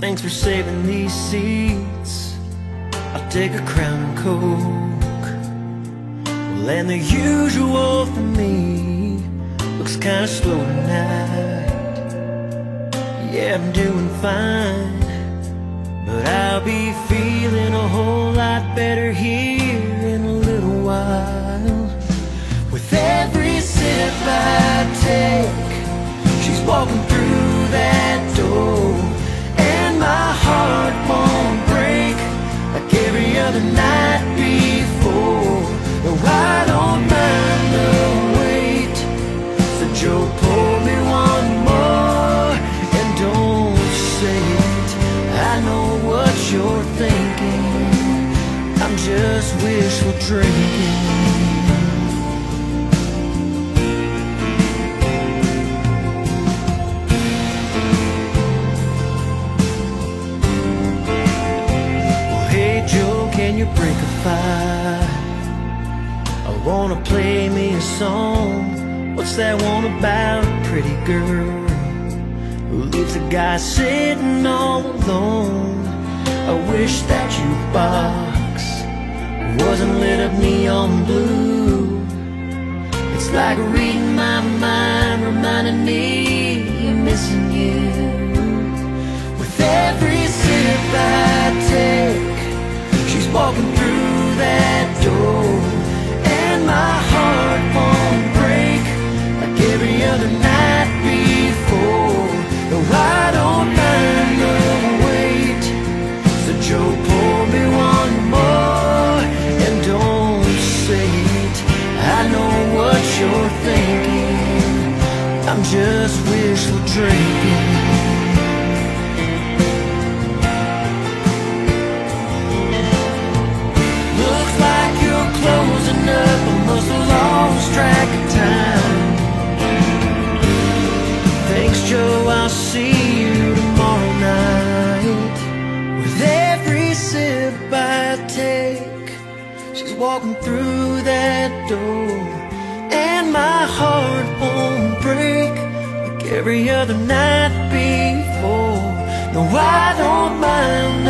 Thanks for saving these seats. I'll take a Crown and Coke. Well, and the usual for me looks kinda slow tonight. Yeah, I'm doing fine, but I'll be feeling a whole lot better here in a little while. With every sip I take, she's walking through that door, and my heart won't break like every other night before. No, I don't mind the wait, so Joe, pour me one more, and don't say it, I know what you're thinking, I'm just wishful drinking. Can you break a fire? I wanna play me a song. What's that one about a pretty girl who leaves a guy sitting all alone? I wish that jukebox wasn't lit up neon blue. It's like reading my mind, reminding me I'm missing you. With every sip I take, she's walking through that door, and my heart won't break like every other night before. No, I don't mind the wait, so Joe, pour me one more, and don't say it, I know what you're thinking, I'm just wishful drinking. Closing up, I must have lost track of time. Thanks, Joe, I'll see you tomorrow night. With every sip I take, she's walking through that door, and my heart won't break like every other night before. No, I don't mind